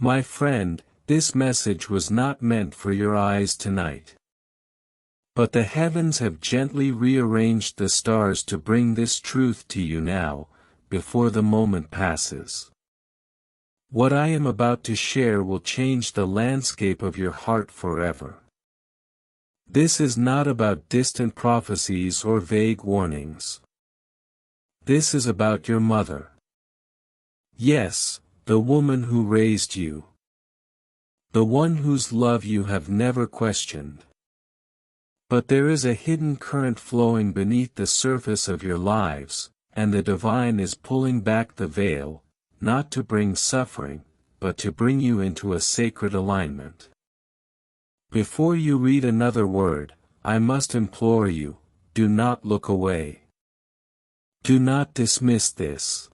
My friend, this message was not meant for your eyes tonight. But the heavens have gently rearranged the stars to bring this truth to you now, before the moment passes. What I am about to share will change the landscape of your heart forever. This is not about distant prophecies or vague warnings. This is about your mother. Yes, the woman who raised you. The one whose love you have never questioned. But there is a hidden current flowing beneath the surface of your lives, and the divine is pulling back the veil, not to bring suffering, but to bring you into a sacred alignment. Before you read another word, I must implore you, do not look away. Do not dismiss this.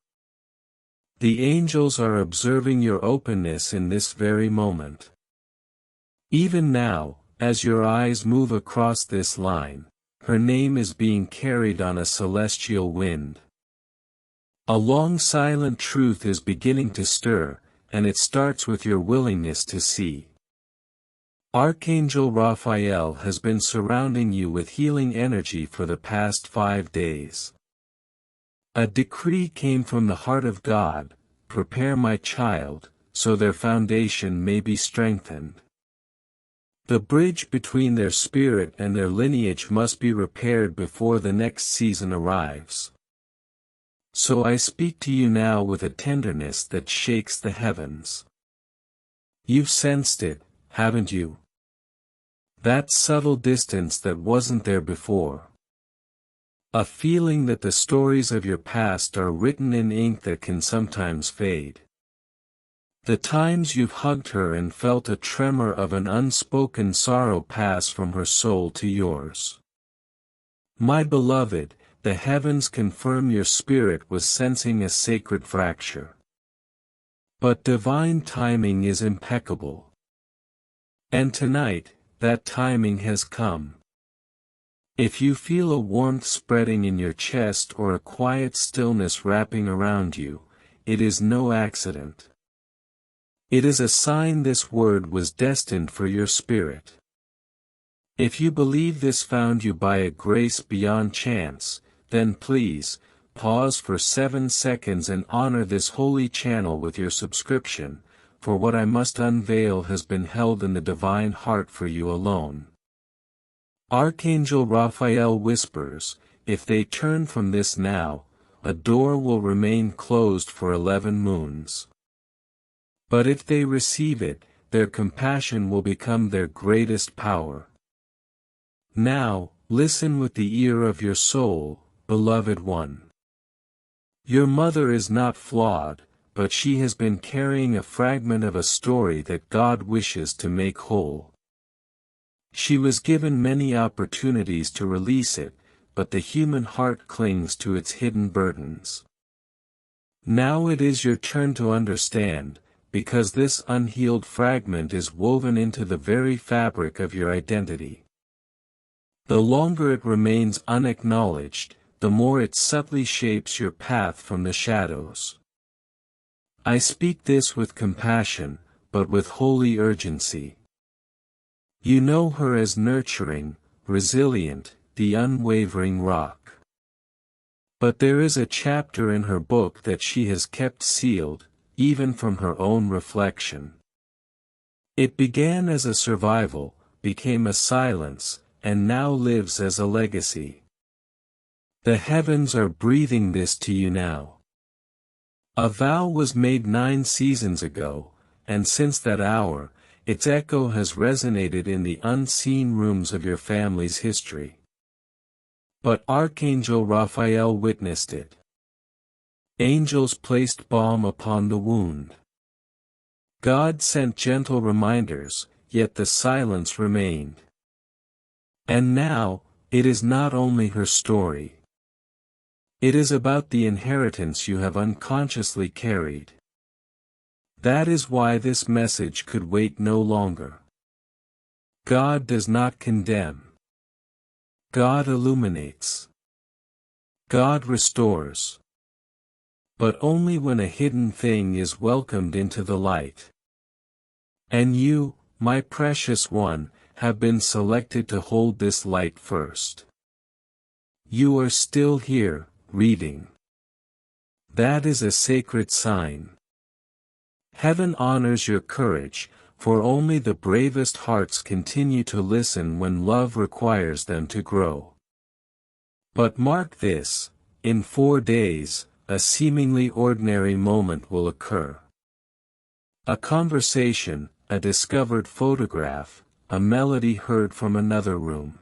The angels are observing your openness in this very moment. Even now, as your eyes move across this line, her name is being carried on a celestial wind. A long silent truth is beginning to stir, and it starts with your willingness to see. Archangel Raphael has been surrounding you with healing energy for the past 5 days. A decree came from the heart of God, prepare my child, so their foundation may be strengthened. The bridge between their spirit and their lineage must be repaired before the next season arrives. So I speak to you now with a tenderness that shakes the heavens. You've sensed it, haven't you? That subtle distance that wasn't there before. A feeling that the stories of your past are written in ink that can sometimes fade. The times you've hugged her and felt a tremor of an unspoken sorrow pass from her soul to yours. My beloved, the heavens confirm your spirit was sensing a sacred fracture. But divine timing is impeccable. And tonight, that timing has come. If you feel a warmth spreading in your chest or a quiet stillness wrapping around you, it is no accident. It is a sign this word was destined for your spirit. If you believe this found you by a grace beyond chance, then please, pause for 7 seconds and honor this holy channel with your subscription, for what I must unveil has been held in the divine heart for you alone. Archangel Raphael whispers, if they turn from this now, a door will remain closed for 11 moons. But if they receive it, their compassion will become their greatest power. Now, listen with the ear of your soul, beloved one. Your mother is not flawed, but she has been carrying a fragment of a story that God wishes to make whole. She was given many opportunities to release it, but the human heart clings to its hidden burdens. Now it is your turn to understand, because this unhealed fragment is woven into the very fabric of your identity. The longer it remains unacknowledged, the more it subtly shapes your path from the shadows. I speak this with compassion, but with holy urgency. You know her as nurturing, resilient, the unwavering rock. But there is a chapter in her book that she has kept sealed, even from her own reflection. It began as a survival, became a silence, and now lives as a legacy. The heavens are breathing this to you now. A vow was made 9 seasons ago, and since that hour, its echo has resonated in the unseen rooms of your family's history. But Archangel Raphael witnessed it. Angels placed balm upon the wound. God sent gentle reminders, yet the silence remained. And now, it is not only her story. It is about the inheritance you have unconsciously carried. That is why this message could wait no longer. God does not condemn. God illuminates. God restores. But only when a hidden thing is welcomed into the light. And you, my precious one, have been selected to hold this light first. You are still here, reading. That is a sacred sign. Heaven honors your courage, for only the bravest hearts continue to listen when love requires them to grow. But mark this, in 4 days, a seemingly ordinary moment will occur. A conversation, a discovered photograph, a melody heard from another room.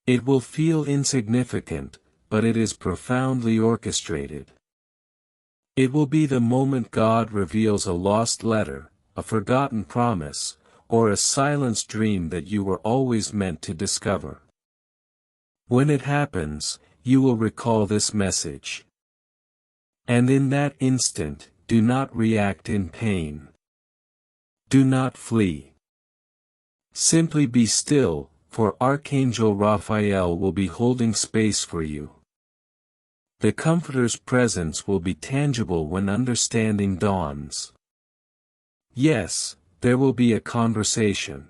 It will feel insignificant, but it is profoundly orchestrated. It will be the moment God reveals a lost letter, a forgotten promise, or a silenced dream that you were always meant to discover. When it happens, you will recall this message. And in that instant, do not react in pain. Do not flee. Simply be still, for Archangel Raphael will be holding space for you. The Comforter's presence will be tangible when understanding dawns. Yes, there will be a conversation.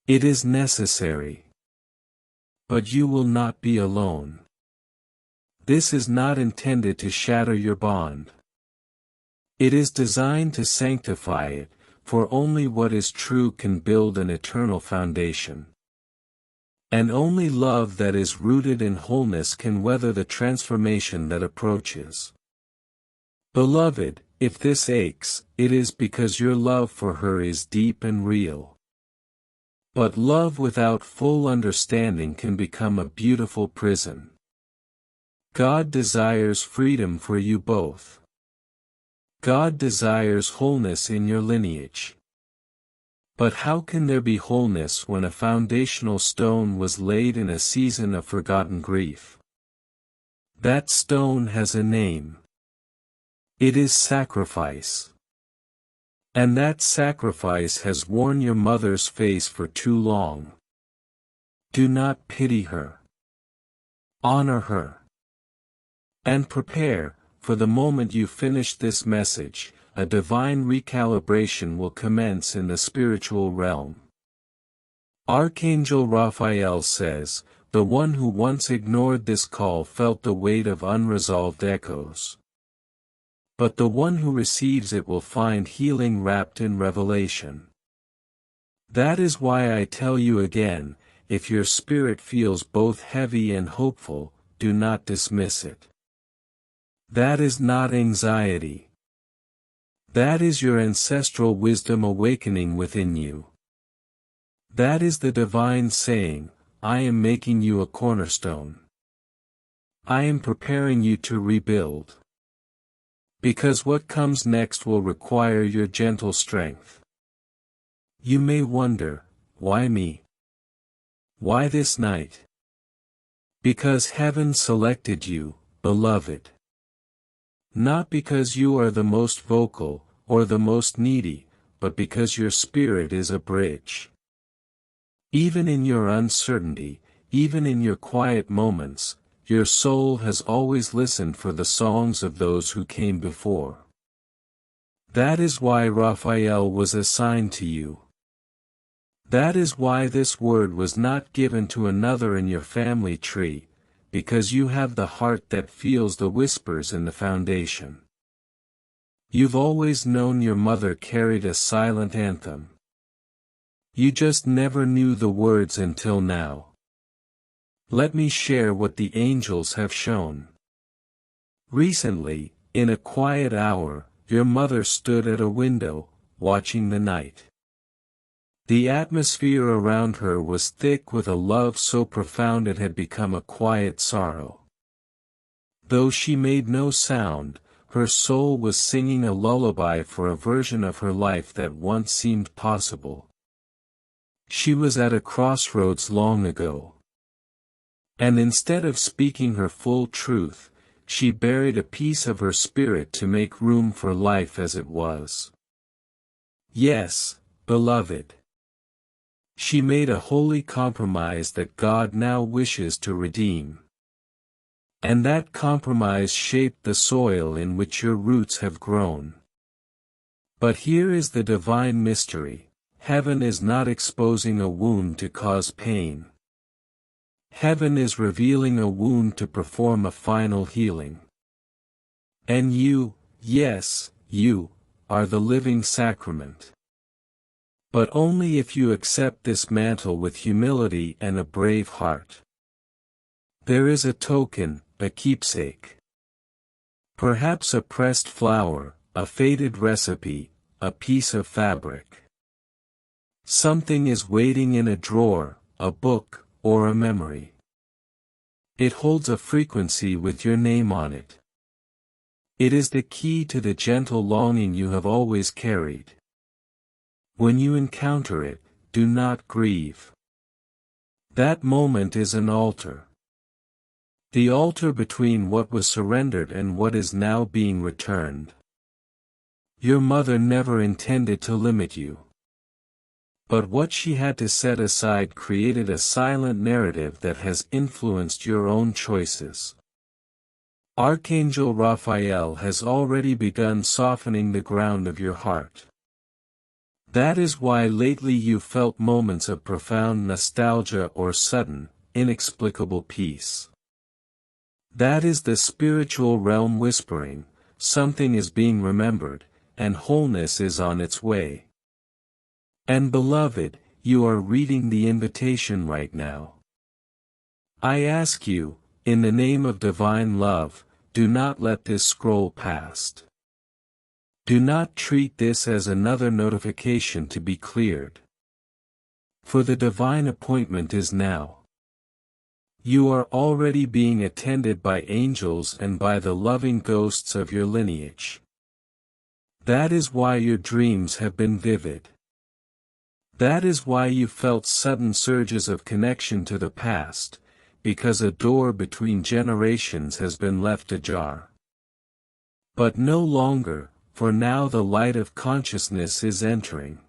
It is necessary. But you will not be alone. This is not intended to shatter your bond. It is designed to sanctify it, for only what is true can build an eternal foundation. And only love that is rooted in wholeness can weather the transformation that approaches. Beloved, if this aches, it is because your love for her is deep and real. But love without full understanding can become a beautiful prison. God desires freedom for you both. God desires wholeness in your lineage. But how can there be wholeness when a foundational stone was laid in a season of forgotten grief? That stone has a name. It is sacrifice. And that sacrifice has worn your mother's face for too long. Do not pity her. Honor her. And prepare, for the moment you finish this message, a divine recalibration will commence in the spiritual realm. Archangel Raphael says, the one who once ignored this call felt the weight of unresolved echoes. But the one who receives it will find healing wrapped in revelation. That is why I tell you again, if your spirit feels both heavy and hopeful, do not dismiss it. That is not anxiety. That is your ancestral wisdom awakening within you. That is the divine saying, I am making you a cornerstone. I am preparing you to rebuild. Because what comes next will require your gentle strength. You may wonder, why me? Why this night? Because heaven selected you, beloved. Not because you are the most vocal, or the most needy, but because your spirit is a bridge. Even in your uncertainty, even in your quiet moments, your soul has always listened for the songs of those who came before. That is why Raphael was assigned to you. That is why this word was not given to another in your family tree, because you have the heart that feels the whispers in the foundation. You've always known your mother carried a silent anthem. You just never knew the words until now. Let me share what the angels have shown. Recently, in a quiet hour, your mother stood at a window, watching the night. The atmosphere around her was thick with a love so profound it had become a quiet sorrow. Though she made no sound, her soul was singing a lullaby for a version of her life that once seemed possible. She was at a crossroads long ago. And instead of speaking her full truth, she buried a piece of her spirit to make room for life as it was. Yes, beloved. She made a holy compromise that God now wishes to redeem. And that compromise shaped the soil in which your roots have grown. But here is the divine mystery: heaven is not exposing a wound to cause pain. Heaven is revealing a wound to perform a final healing. And you, yes, you, are the living sacrament. But only if you accept this mantle with humility and a brave heart. There is a token, a keepsake. Perhaps a pressed flower, a faded recipe, a piece of fabric. Something is waiting in a drawer, a book, or a memory. It holds a frequency with your name on it. It is the key to the gentle longing you have always carried. When you encounter it, do not grieve. That moment is an altar. The altar between what was surrendered and what is now being returned. Your mother never intended to limit you. But what she had to set aside created a silent narrative that has influenced your own choices. Archangel Raphael has already begun softening the ground of your heart. That is why lately you felt moments of profound nostalgia or sudden, inexplicable peace. That is the spiritual realm whispering, something is being remembered, and wholeness is on its way. And beloved, you are reading the invitation right now. I ask you, in the name of divine love, do not let this scroll past. Do not treat this as another notification to be cleared. For the divine appointment is now. You are already being attended by angels and by the loving ghosts of your lineage. That is why your dreams have been vivid. That is why you felt sudden surges of connection to the past, because a door between generations has been left ajar. But no longer, for now the light of consciousness is entering.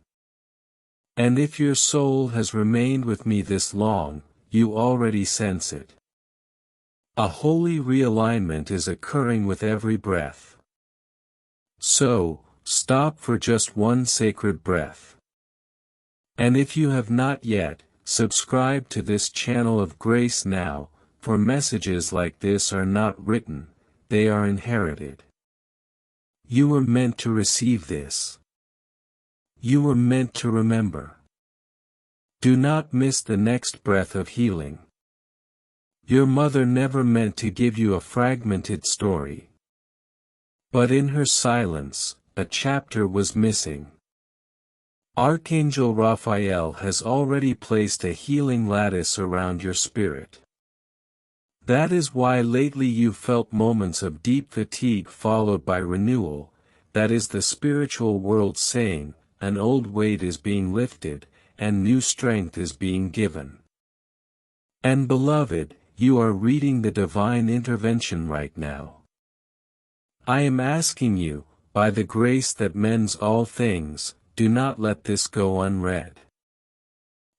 And if your soul has remained with me this long, you already sense it. A holy realignment is occurring with every breath. So, stop for just one sacred breath. And if you have not yet, subscribe to this channel of grace now, for messages like this are not written, they are inherited. You were meant to receive this. You were meant to remember. Do not miss the next breath of healing. Your mother never meant to give you a fragmented story. But in her silence, a chapter was missing. Archangel Raphael has already placed a healing lattice around your spirit. That is why lately you felt moments of deep fatigue followed by renewal, that is the spiritual world saying, an old weight is being lifted, and new strength is being given. And beloved, you are reading the divine intervention right now. I am asking you, by the grace that mends all things, do not let this go unread.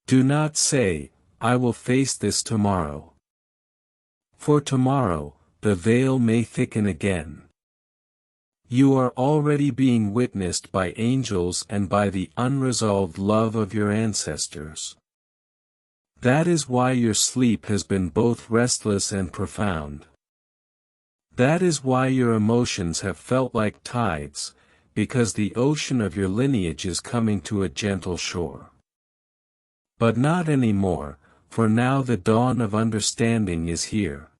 Do not say, I will face this tomorrow. For tomorrow, the veil may thicken again. You are already being witnessed by angels and by the unresolved love of your ancestors. That is why your sleep has been both restless and profound. That is why your emotions have felt like tides, because the ocean of your lineage is coming to a gentle shore. But not anymore, for now the dawn of understanding is here.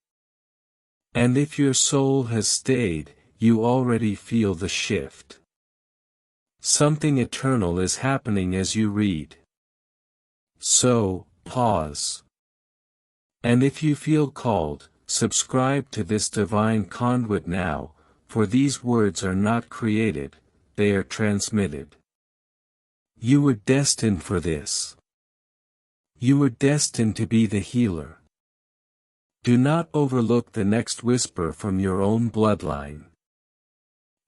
And if your soul has stayed, you already feel the shift. Something eternal is happening as you read. So, pause. And if you feel called, subscribe to this divine conduit now, for these words are not created, they are transmitted. You were destined for this. You were destined to be the healer. Do not overlook the next whisper from your own bloodline.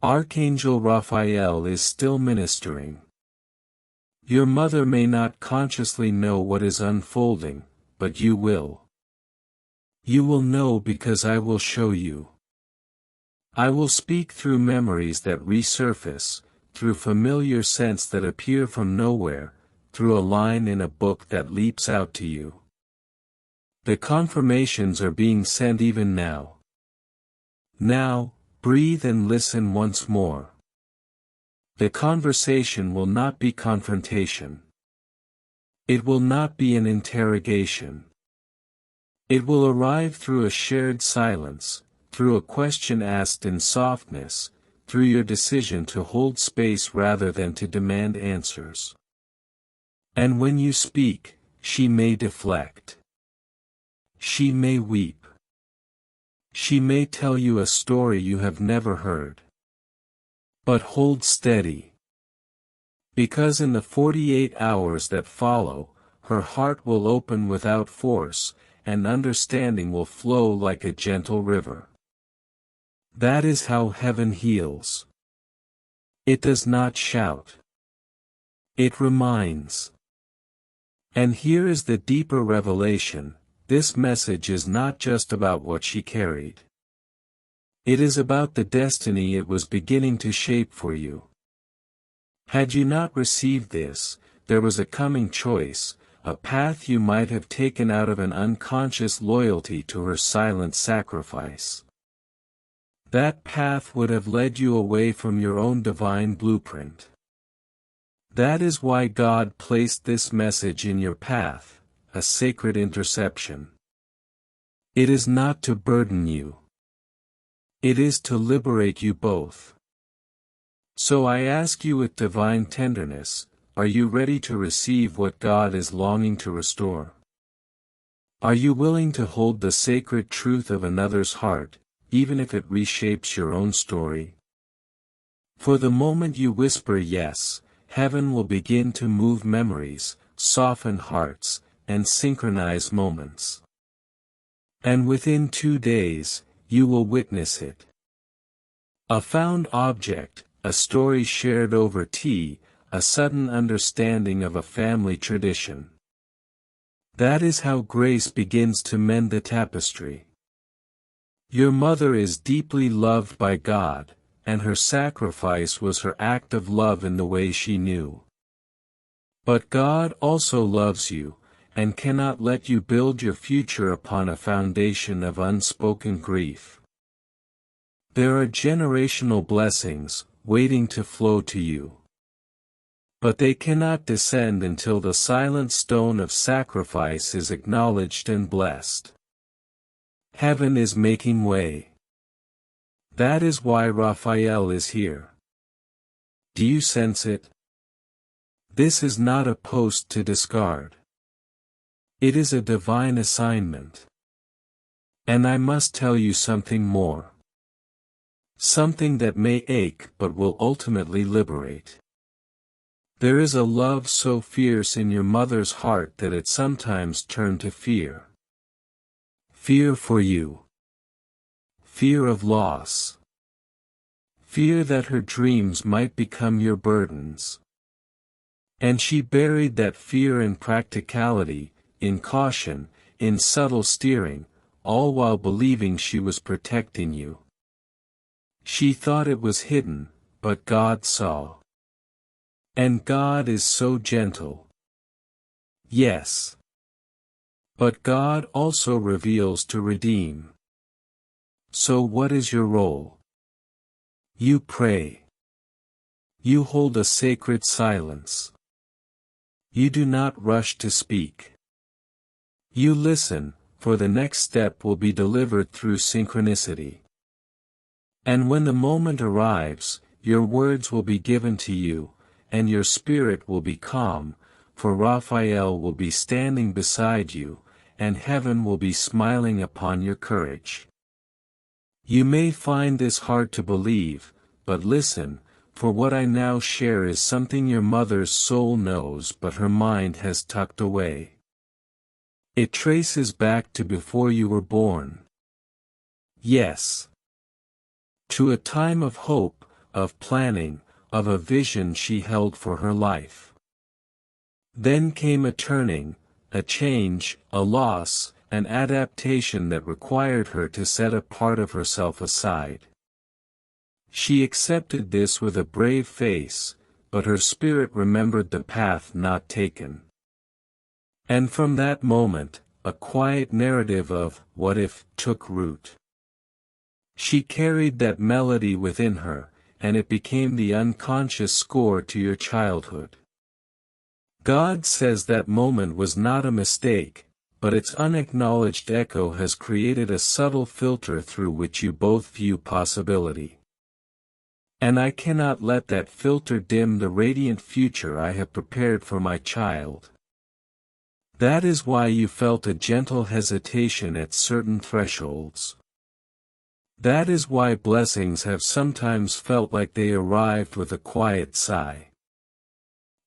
Archangel Raphael is still ministering. Your mother may not consciously know what is unfolding, but you will. You will know because I will show you. I will speak through memories that resurface, through familiar scents that appear from nowhere, through a line in a book that leaps out to you. The confirmations are being sent even now. Now, breathe and listen once more. The conversation will not be confrontation. It will not be an interrogation. It will arrive through a shared silence, through a question asked in softness, through your decision to hold space rather than to demand answers. And when you speak, she may deflect. She may weep. She may tell you a story you have never heard. But hold steady. Because in the 48 hours that follow, her heart will open without force, and understanding will flow like a gentle river. That is how heaven heals. It does not shout. It reminds. And here is the deeper revelation: this message is not just about what she carried. It is about the destiny it was beginning to shape for you. Had you not received this, there was a coming choice, a path you might have taken out of an unconscious loyalty to her silent sacrifice. That path would have led you away from your own divine blueprint. That is why God placed this message in your path, a sacred interception. It is not to burden you. It is to liberate you both. So I ask you with divine tenderness, are you ready to receive what God is longing to restore? Are you willing to hold the sacred truth of another's heart, even if it reshapes your own story? For the moment you whisper yes, heaven will begin to move memories, soften hearts, and synchronize moments. And within 2 days, you will witness it. A found object, a story shared over tea, a sudden understanding of a family tradition. That is how grace begins to mend the tapestry. Your mother is deeply loved by God, and her sacrifice was her act of love in the way she knew. But God also loves you, and cannot let you build your future upon a foundation of unspoken grief. There are generational blessings, waiting to flow to you. But they cannot descend until the silent stone of sacrifice is acknowledged and blessed. Heaven is making way. That is why Raphael is here. Do you sense it? This is not a post to discard. It is a divine assignment. And I must tell you something more. Something that may ache but will ultimately liberate. There is a love so fierce in your mother's heart that it sometimes turned to fear. Fear for you. Fear of loss. Fear that her dreams might become your burdens. And she buried that fear in practicality, in caution, in subtle steering, all while believing she was protecting you. She thought it was hidden, but God saw. And God is so gentle. Yes. But God also reveals to redeem. So what is your role? You pray. You hold a sacred silence. You do not rush to speak. You listen, for the next step will be delivered through synchronicity. And when the moment arrives, your words will be given to you, and your spirit will be calm, for Raphael will be standing beside you, and heaven will be smiling upon your courage. You may find this hard to believe, but listen, for what I now share is something your mother's soul knows but her mind has tucked away. It traces back to before you were born. Yes. To a time of hope, of planning, of a vision she held for her life. Then came a turning, a change, a loss, an adaptation that required her to set a part of herself aside. She accepted this with a brave face, but her spirit remembered the path not taken. And from that moment, a quiet narrative of "what if" took root. She carried that melody within her, and it became the unconscious score to your childhood. God says that moment was not a mistake, but its unacknowledged echo has created a subtle filter through which you both view possibility. And I cannot let that filter dim the radiant future I have prepared for my child. That is why you felt a gentle hesitation at certain thresholds. That is why blessings have sometimes felt like they arrived with a quiet sigh.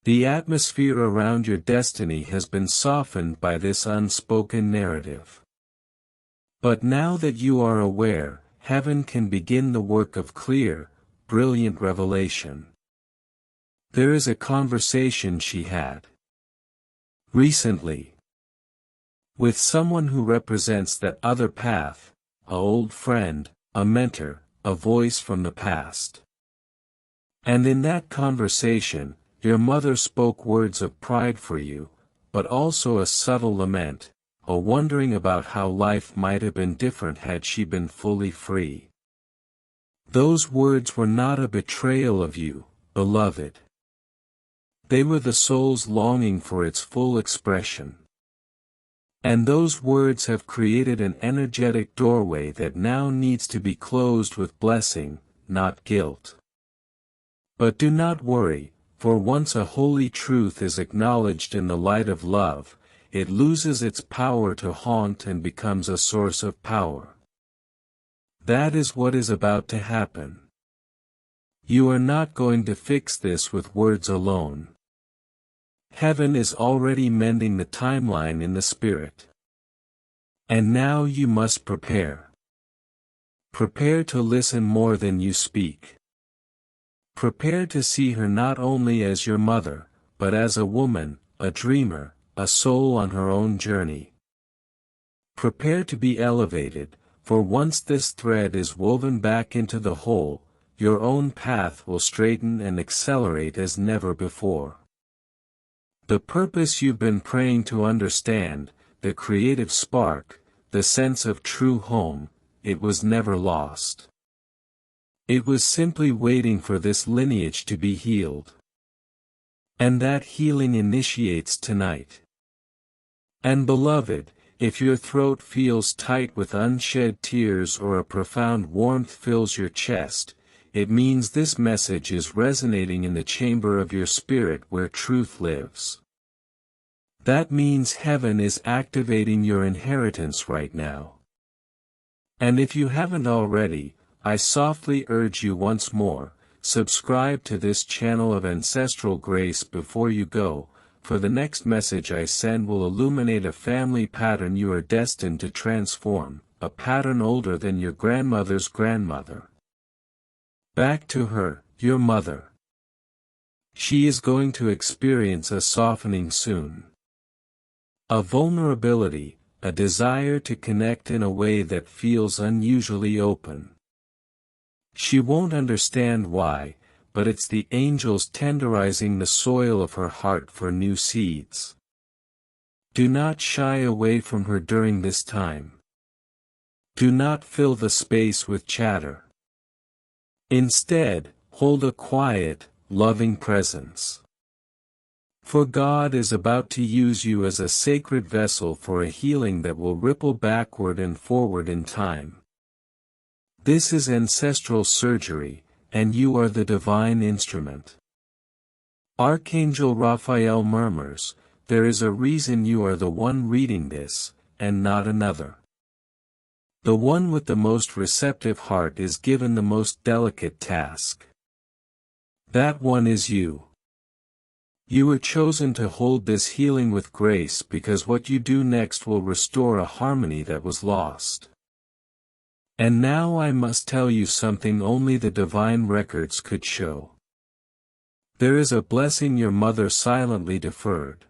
The atmosphere around your destiny has been softened by this unspoken narrative. But now that you are aware, heaven can begin the work of clear, brilliant revelation. There is a conversation she had recently with someone who represents that other path, an old friend, a mentor, a voice from the past. And in that conversation, your mother spoke words of pride for you, but also a subtle lament, a wondering about how life might have been different had she been fully free. Those words were not a betrayal of you, beloved. They were the soul's longing for its full expression. And those words have created an energetic doorway that now needs to be closed with blessing, not guilt. But do not worry, for once a holy truth is acknowledged in the light of love, it loses its power to haunt and becomes a source of power. That is what is about to happen. You are not going to fix this with words alone. Heaven is already mending the timeline in the spirit. And now you must prepare. Prepare to listen more than you speak. Prepare to see her not only as your mother, but as a woman, a dreamer, a soul on her own journey. Prepare to be elevated, for once this thread is woven back into the whole, your own path will straighten and accelerate as never before. The purpose you've been praying to understand, the creative spark, the sense of true home, it was never lost. It was simply waiting for this lineage to be healed. And that healing initiates tonight. And beloved, if your throat feels tight with unshed tears or a profound warmth fills your chest, it means this message is resonating in the chamber of your spirit where truth lives. That means heaven is activating your inheritance right now. And if you haven't already, I softly urge you once more, subscribe to this channel of ancestral grace before you go, for the next message I send will illuminate a family pattern you are destined to transform, a pattern older than your grandmother's grandmother. Back to her, your mother. She is going to experience a softening soon. A vulnerability, a desire to connect in a way that feels unusually open. She won't understand why, but it's the angels tenderizing the soil of her heart for new seeds. Do not shy away from her during this time. Do not fill the space with chatter. Instead, hold a quiet, loving presence. For God is about to use you as a sacred vessel for a healing that will ripple backward and forward in time. This is ancestral surgery, and you are the divine instrument. Archangel Raphael murmurs, there is a reason you are the one reading this, and not another. The one with the most receptive heart is given the most delicate task. That one is you. You were chosen to hold this healing with grace because what you do next will restore a harmony that was lost. And now I must tell you something only the divine records could show. There is a blessing your mother silently deferred.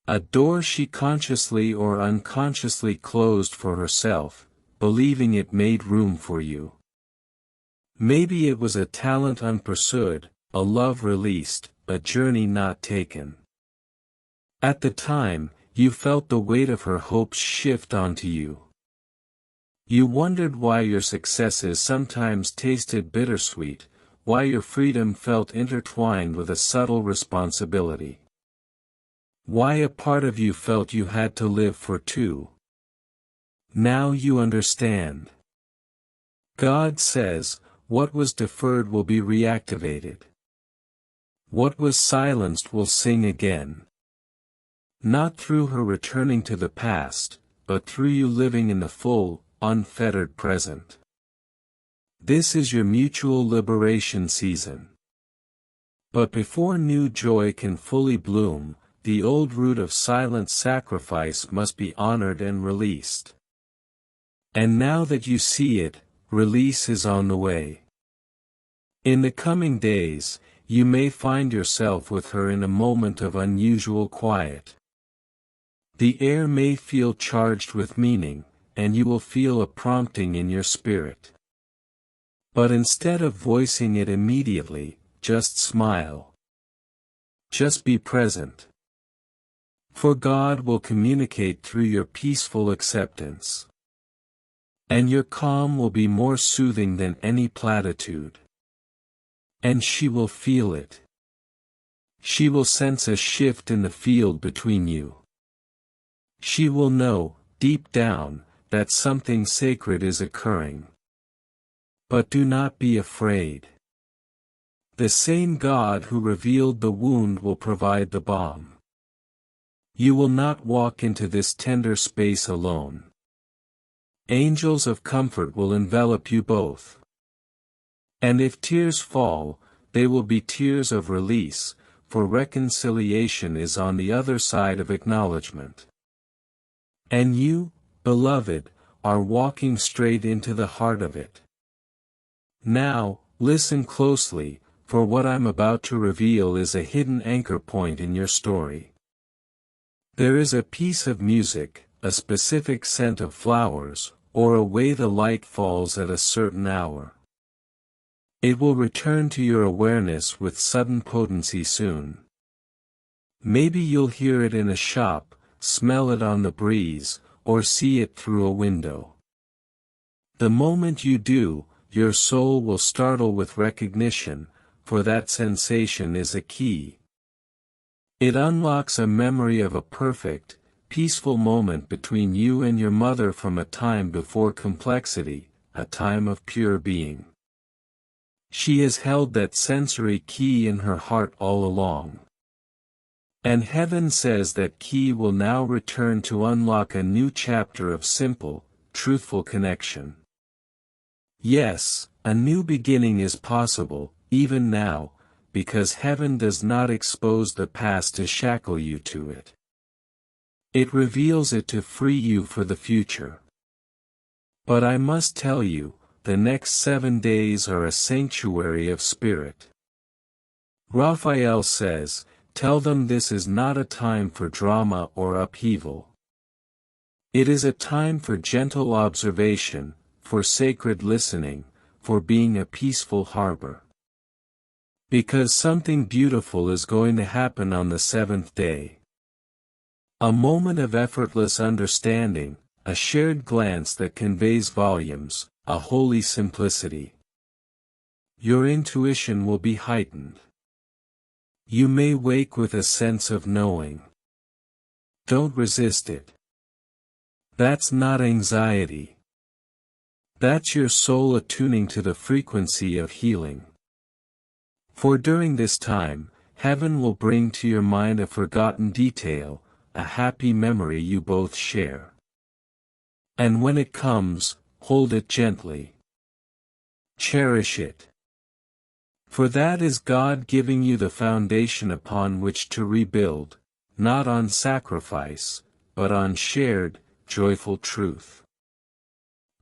A door she consciously or unconsciously closed for herself, believing it made room for you. Maybe it was a talent unpursued, a love released, a journey not taken. At the time, you felt the weight of her hopes shift onto you. You wondered why your successes sometimes tasted bittersweet, why your freedom felt intertwined with a subtle responsibility. Why a part of you felt you had to live for two. Now you understand. God says, what was deferred will be reactivated. What was silenced will sing again. Not through her returning to the past, but through you living in the full, unfettered present. This is your mutual liberation season. But before new joy can fully bloom, the old root of silent sacrifice must be honored and released. And now that you see it, release is on the way. In the coming days, you may find yourself with her in a moment of unusual quiet. The air may feel charged with meaning, and you will feel a prompting in your spirit. But instead of voicing it immediately, just smile. Just be present. For God will communicate through your peaceful acceptance. And your calm will be more soothing than any platitude. And she will feel it. She will sense a shift in the field between you. She will know, deep down, that something sacred is occurring. But do not be afraid. The same God who revealed the wound will provide the balm. You will not walk into this tender space alone. Angels of comfort will envelop you both. And if tears fall, they will be tears of release, for reconciliation is on the other side of acknowledgement. And you, beloved, are walking straight into the heart of it. Now, listen closely, for what I'm about to reveal is a hidden anchor point in your story. There is a piece of music, a specific scent of flowers, or a way the light falls at a certain hour. It will return to your awareness with sudden potency soon. Maybe you'll hear it in a shop, smell it on the breeze, or see it through a window. The moment you do, your soul will startle with recognition, for that sensation is a key. It unlocks a memory of a perfect, peaceful moment between you and your mother from a time before complexity, a time of pure being. She has held that sensory key in her heart all along. And heaven says that key will now return to unlock a new chapter of simple, truthful connection. Yes, a new beginning is possible, even now, because heaven does not expose the past to shackle you to it. It reveals it to free you for the future. But I must tell you, the next 7 days are a sanctuary of spirit. Raphael says, tell them this is not a time for drama or upheaval. It is a time for gentle observation, for sacred listening, for being a peaceful harbor. Because something beautiful is going to happen on the 7th day. A moment of effortless understanding, a shared glance that conveys volumes, a holy simplicity. Your intuition will be heightened. You may wake with a sense of knowing. Don't resist it. That's not anxiety. That's your soul attuning to the frequency of healing. For during this time, heaven will bring to your mind a forgotten detail, a happy memory you both share. And when it comes, hold it gently. Cherish it. For that is God giving you the foundation upon which to rebuild, not on sacrifice, but on shared, joyful truth.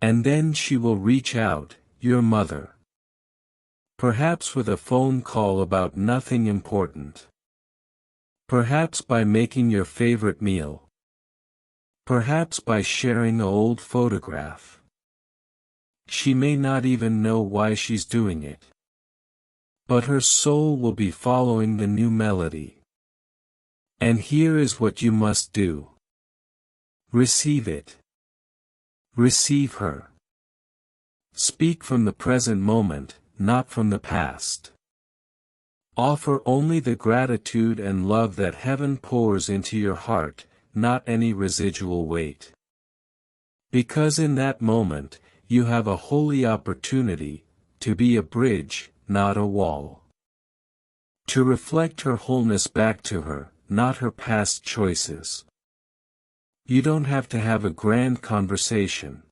And then she will reach out, your mother. Perhaps with a phone call about nothing important. Perhaps by making your favorite meal. Perhaps by sharing an old photograph. She may not even know why she's doing it. But her soul will be following the new melody. And here is what you must do. Receive it. Receive her. Speak from the present moment, not from the past. Offer only the gratitude and love that heaven pours into your heart, not any residual weight. Because in that moment, you have a holy opportunity, to be a bridge, not a wall. To reflect her wholeness back to her, not her past choices. You don't have to have a grand conversation.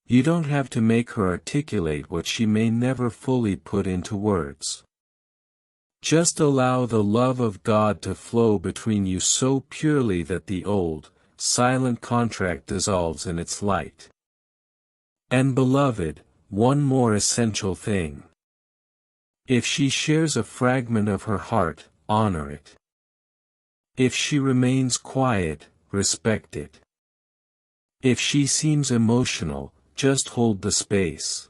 You don't have to make her articulate what she may never fully put into words. Just allow the love of God to flow between you so purely that the old, silent contract dissolves in its light. And beloved, one more essential thing. If she shares a fragment of her heart, honor it. If she remains quiet, respect it. If she seems emotional, just hold the space.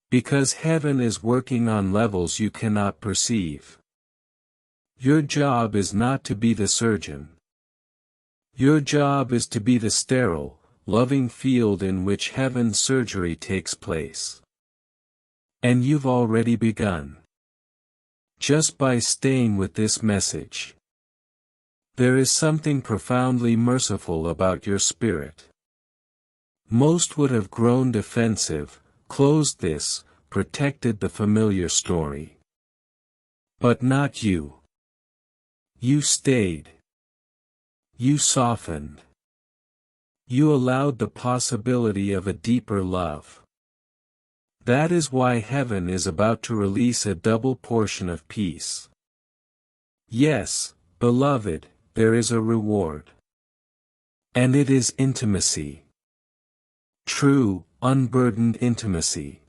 Because heaven is working on levels you cannot perceive. Your job is not to be the surgeon. Your job is to be the sterile, loving field in which heaven's surgery takes place. And you've already begun. Just by staying with this message. There is something profoundly merciful about your spirit. Most would have grown defensive, closed this, protected the familiar story. But not you. You stayed. You softened. You allowed the possibility of a deeper love. That is why heaven is about to release a double portion of peace. Yes, beloved, there is a reward. And it is intimacy. True, unburdened intimacy.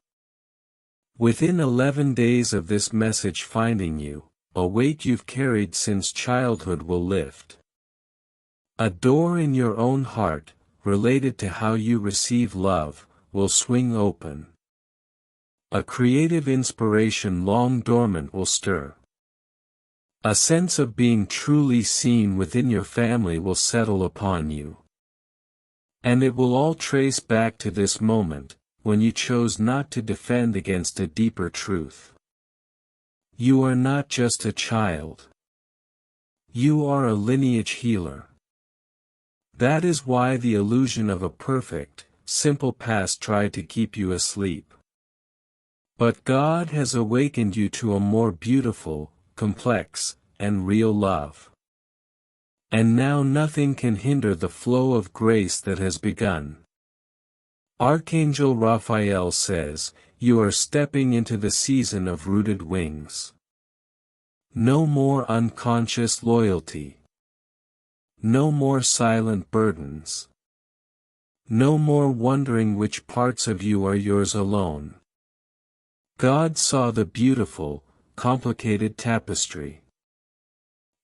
Within 11 days of this message finding you, a weight you've carried since childhood will lift. A door in your own heart, related to how you receive love, will swing open. A creative inspiration long dormant will stir. A sense of being truly seen within your family will settle upon you. And it will all trace back to this moment, when you chose not to defend against a deeper truth. You are not just a child. You are a lineage healer. That is why the illusion of a perfect, simple past tried to keep you asleep. But God has awakened you to a more beautiful, complex, and real love. And now nothing can hinder the flow of grace that has begun. Archangel Raphael says, you are stepping into the season of rooted wings. No more unconscious loyalty. No more silent burdens. No more wondering which parts of you are yours alone. God saw the beautiful, complicated tapestry.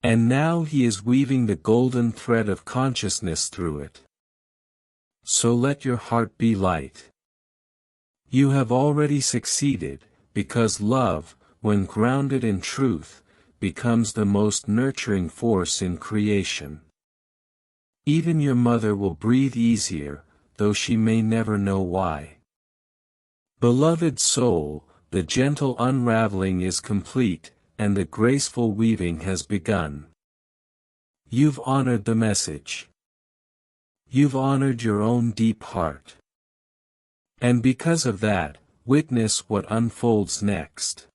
And now He is weaving the golden thread of consciousness through it. So let your heart be light. You have already succeeded, because love, when grounded in truth, becomes the most nurturing force in creation. Even your mother will breathe easier, though she may never know why. Beloved soul, the gentle unraveling is complete, and the graceful weaving has begun. You've honored the message. You've honored your own deep heart. And because of that, witness what unfolds next.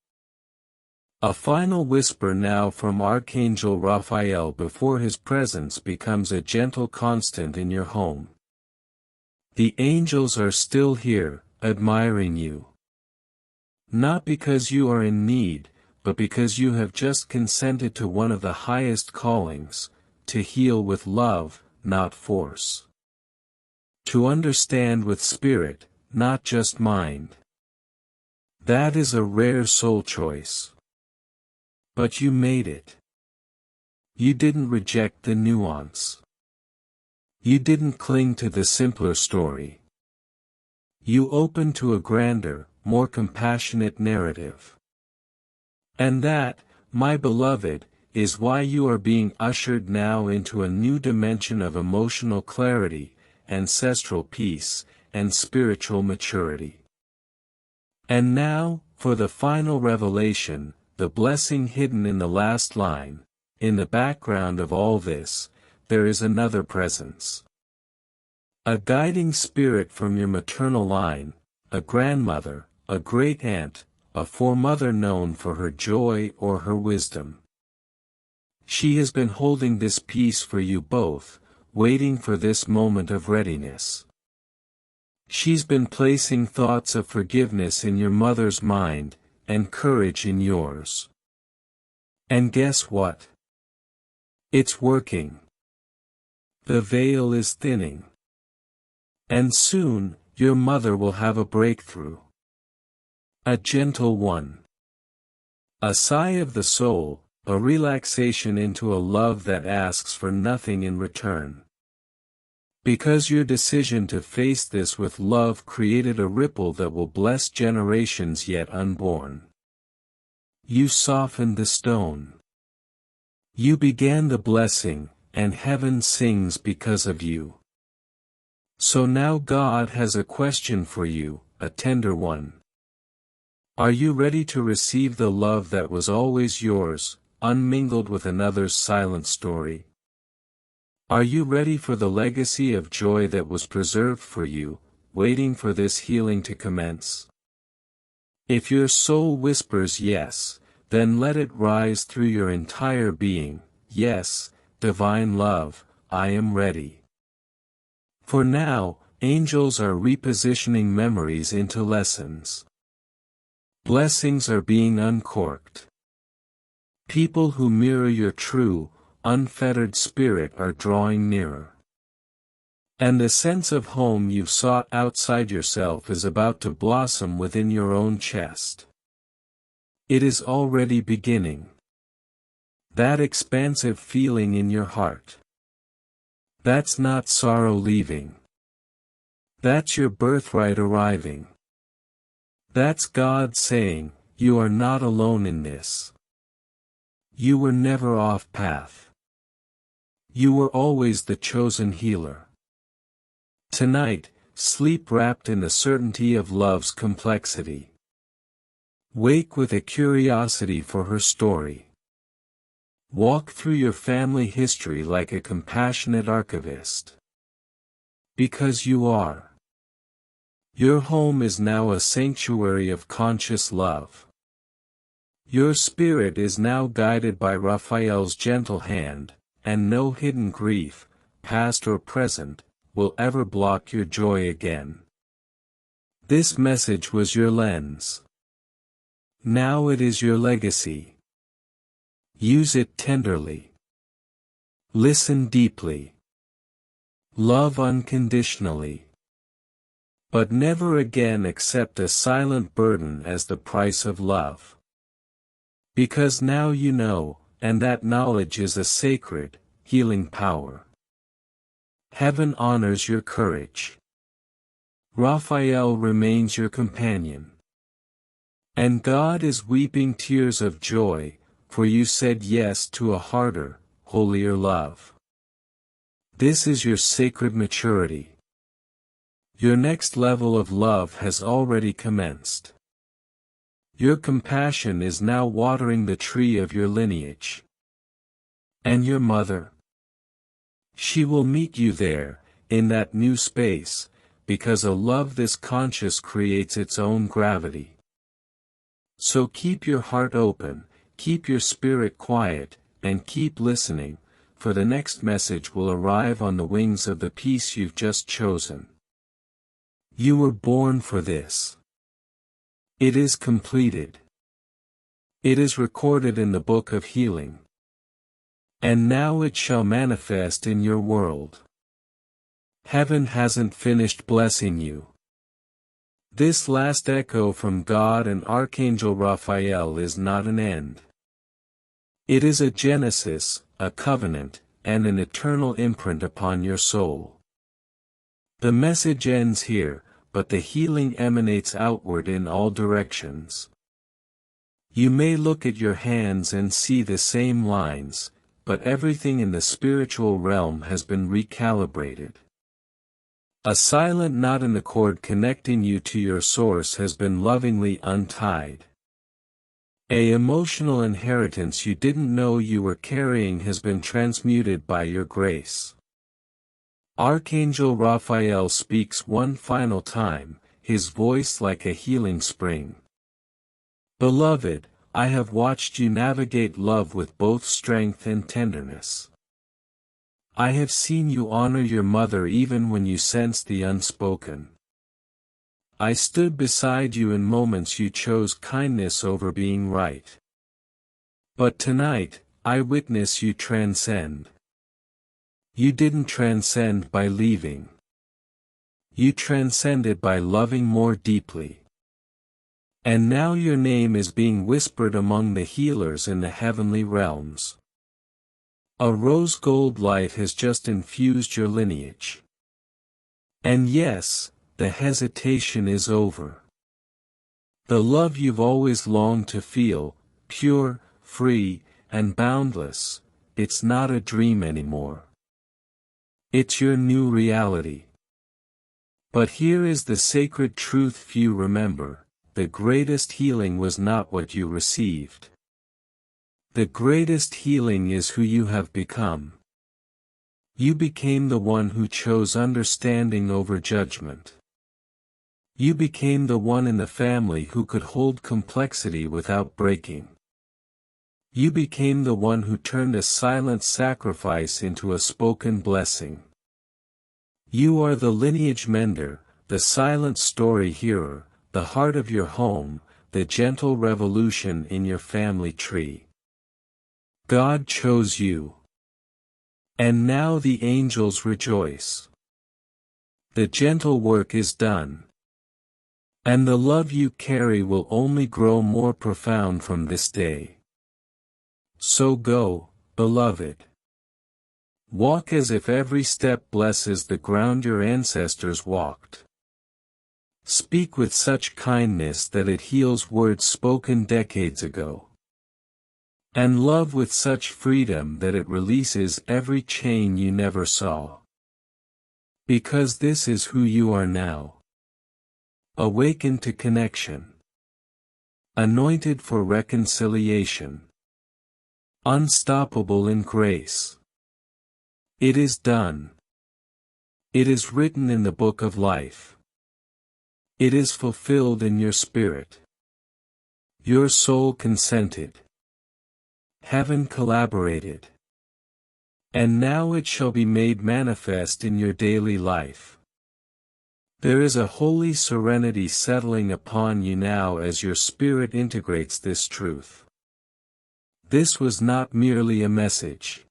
A final whisper now from Archangel Raphael before his presence becomes a gentle constant in your home. The angels are still here, admiring you. Not because you are in need, but because you have just consented to one of the highest callings, to heal with love, not force. To understand with spirit, not just mind. That is a rare soul choice. But you made it. You didn't reject the nuance. You didn't cling to the simpler story. You open to a grander, more compassionate narrative. And that, my beloved, is why you are being ushered now into a new dimension of emotional clarity, ancestral peace, and spiritual maturity. And now, for the final revelation, the blessing hidden in the last line. In the background of all this, there is another presence. A guiding spirit from your maternal line, a grandmother, a great aunt, a foremother known for her joy or her wisdom. She has been holding this peace for you both, waiting for this moment of readiness. She's been placing thoughts of forgiveness in your mother's mind, and courage in yours. And guess what? It's working. The veil is thinning. And soon, your mother will have a breakthrough. A gentle one. A sigh of the soul, a relaxation into a love that asks for nothing in return. Because your decision to face this with love created a ripple that will bless generations yet unborn. You softened the stone. You began the blessing, and heaven sings because of you. So now God has a question for you, a tender one. Are you ready to receive the love that was always yours, unmingled with another's silent story? Are you ready for the legacy of joy that was preserved for you, waiting for this healing to commence? If your soul whispers yes, then let it rise through your entire being. Yes, divine love, I am ready. For now, angels are repositioning memories into lessons. Blessings are being uncorked. People who mirror your true, unfettered spirit are drawing nearer. And the sense of home you've sought outside yourself is about to blossom within your own chest. It is already beginning. That expansive feeling in your heart. That's not sorrow leaving. That's your birthright arriving. That's God saying, you are not alone in this. You were never off path. You were always the chosen healer. Tonight, sleep wrapped in the certainty of love's complexity. Wake with a curiosity for her story. Walk through your family history like a compassionate archivist. Because you are. Your home is now a sanctuary of conscious love. Your spirit is now guided by Raphael's gentle hand, and no hidden grief, past or present, will ever block your joy again. This message was your lens. Now it is your legacy. Use it tenderly. Listen deeply. Love unconditionally. But never again accept a silent burden as the price of love. Because now you know, and that knowledge is a sacred, healing power. Heaven honors your courage. Raphael remains your companion. And God is weeping tears of joy, for you said yes to a harder, holier love. This is your sacred maturity. Your next level of love has already commenced. Your compassion is now watering the tree of your lineage. And your mother? She will meet you there, in that new space, because a love this conscious creates its own gravity. So keep your heart open, keep your spirit quiet, and keep listening, for the next message will arrive on the wings of the peace you've just chosen. You were born for this. It is completed. It is recorded in the book of healing. And now it shall manifest in your world. Heaven hasn't finished blessing you. This last echo from God and Archangel Raphael is not an end. It is a genesis, a covenant, and an eternal imprint upon your soul. The message ends here, but the healing emanates outward in all directions. You may look at your hands and see the same lines, but everything in the spiritual realm has been recalibrated. A silent knot in the cord connecting you to your source has been lovingly untied. An emotional inheritance you didn't know you were carrying has been transmuted by your grace. Archangel Raphael speaks one final time, his voice like a healing spring. Beloved, I have watched you navigate love with both strength and tenderness. I have seen you honor your mother even when you sensed the unspoken. I stood beside you in moments you chose kindness over being right. But tonight, I witness you transcend. You didn't transcend by leaving. You transcended by loving more deeply. And now your name is being whispered among the healers in the heavenly realms. A rose-gold light has just infused your lineage. And yes, the hesitation is over. The love you've always longed to feel, pure, free, and boundless, it's not a dream anymore. It's your new reality. But here is the sacred truth few remember: the greatest healing was not what you received. The greatest healing is who you have become. You became the one who chose understanding over judgment. You became the one in the family who could hold complexity without breaking. You became the one who turned a silent sacrifice into a spoken blessing. You are the lineage mender, the silent story hearer, the heart of your home, the gentle revolution in your family tree. God chose you. And now the angels rejoice. The gentle work is done. And the love you carry will only grow more profound from this day. So go, beloved. Walk as if every step blesses the ground your ancestors walked. Speak with such kindness that it heals words spoken decades ago. And love with such freedom that it releases every chain you never saw. Because this is who you are now. Awakened to connection. Anointed for reconciliation. Unstoppable in grace. It is done. It is written in the book of life. It is fulfilled in your spirit. Your soul consented. Heaven collaborated. And now it shall be made manifest in your daily life. There is a holy serenity settling upon you now as your spirit integrates this truth. This was not merely a message.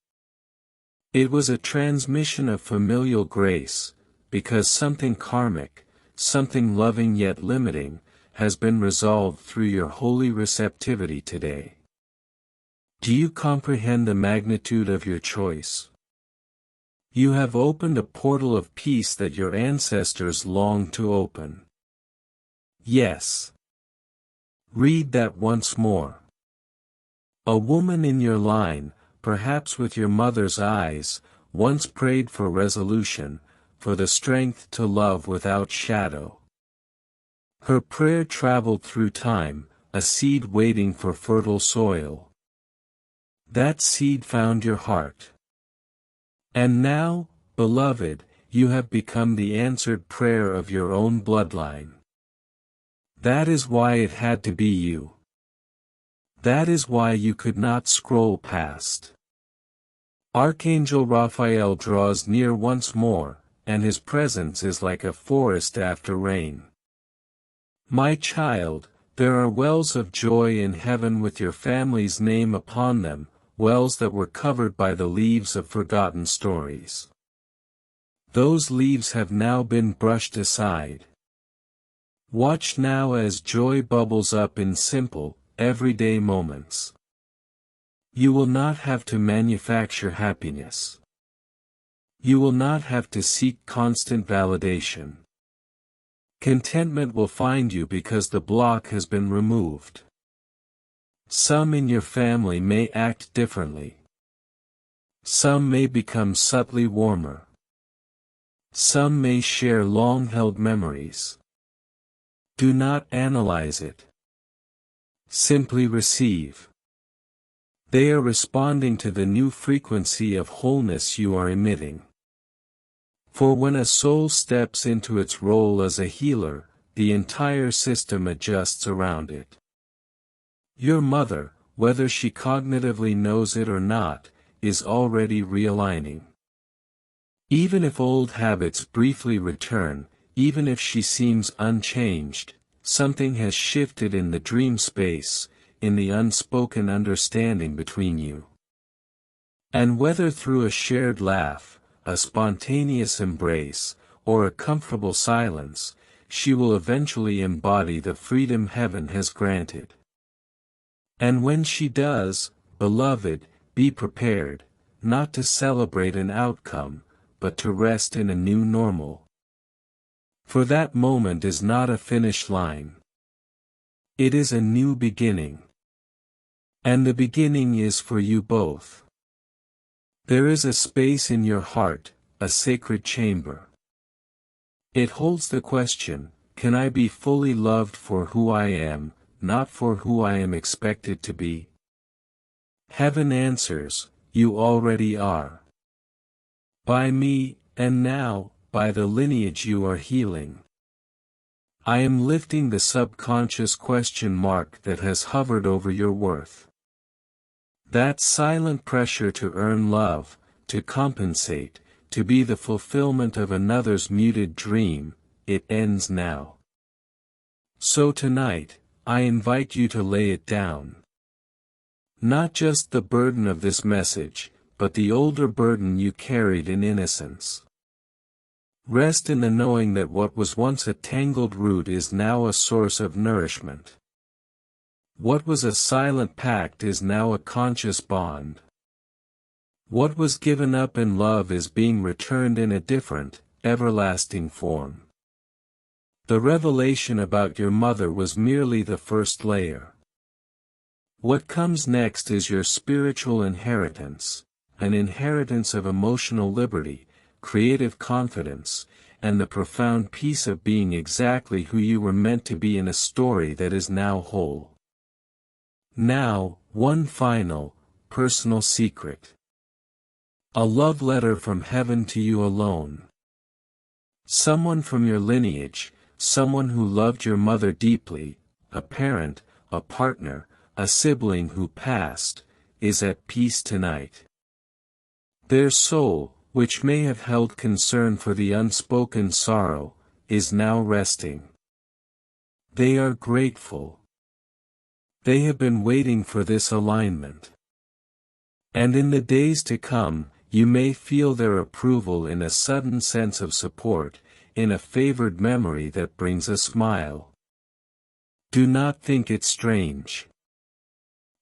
It was a transmission of familial grace, because something karmic, something loving yet limiting, has been resolved through your holy receptivity today. Do you comprehend the magnitude of your choice? You have opened a portal of peace that your ancestors longed to open. Yes. Read that once more. A woman in your line, perhaps with your mother's eyes, once prayed for resolution, for the strength to love without shadow. Her prayer traveled through time, a seed waiting for fertile soil. That seed found your heart. And now, beloved, you have become the answered prayer of your own bloodline. That is why it had to be you. That is why you could not scroll past. Archangel Raphael draws near once more, and his presence is like a forest after rain. My child, there are wells of joy in heaven with your family's name upon them, wells that were covered by the leaves of forgotten stories. Those leaves have now been brushed aside. Watch now as joy bubbles up in simple, everyday moments. You will not have to manufacture happiness. You will not have to seek constant validation. Contentment will find you because the block has been removed. Some in your family may act differently. Some may become subtly warmer. Some may share long-held memories. Do not analyze it. Simply receive. They are responding to the new frequency of wholeness you are emitting. For when a soul steps into its role as a healer, the entire system adjusts around it. Your mother, whether she cognitively knows it or not, is already realigning. Even if old habits briefly return, even if she seems unchanged, something has shifted in the dream space, in the unspoken understanding between you. And whether through a shared laugh, a spontaneous embrace, or a comfortable silence, she will eventually embody the freedom heaven has granted. And when she does, beloved, be prepared, not to celebrate an outcome, but to rest in a new normal. For that moment is not a finish line. It is a new beginning. And the beginning is for you both. There is a space in your heart, a sacred chamber. It holds the question, can I be fully loved for who I am, not for who I am expected to be? Heaven answers, you already are. By me, and now, by the lineage you are healing. I am lifting the subconscious question mark that has hovered over your worth. That silent pressure to earn love, to compensate, to be the fulfillment of another's muted dream, it ends now. So tonight, I invite you to lay it down. Not just the burden of this message, but the older burden you carried in innocence. Rest in the knowing that what was once a tangled root is now a source of nourishment. What was a silent pact is now a conscious bond. What was given up in love is being returned in a different, everlasting form. The revelation about your mother was merely the first layer. What comes next is your spiritual inheritance, an inheritance of emotional liberty, creative confidence, and the profound peace of being exactly who you were meant to be in a story that is now whole. Now, one final, personal secret. A love letter from heaven to you alone. Someone from your lineage, someone who loved your mother deeply, a parent, a partner, a sibling who passed, is at peace tonight. Their soul, which may have held concern for the unspoken sorrow, is now resting. They are grateful. They have been waiting for this alignment. And in the days to come, you may feel their approval in a sudden sense of support, in a favored memory that brings a smile. Do not think it strange.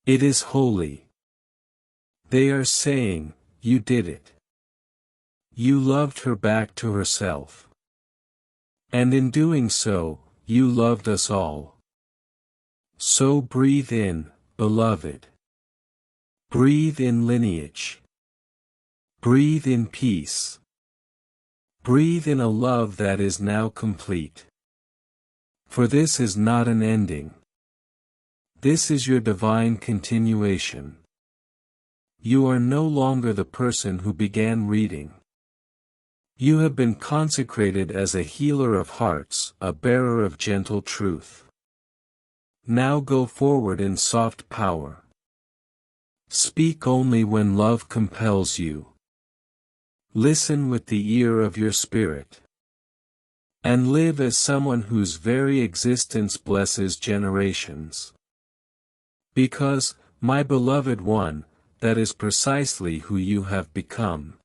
It is holy. They are saying, you did it. You loved her back to herself. And in doing so, you loved us all. So breathe in, beloved. Breathe in lineage. Breathe in peace. Breathe in a love that is now complete. For this is not an ending. This is your divine continuation. You are no longer the person who began reading. You have been consecrated as a healer of hearts, a bearer of gentle truth. Now go forward in soft power. Speak only when love compels you. Listen with the ear of your spirit. And live as someone whose very existence blesses generations. Because, my beloved one, that is precisely who you have become.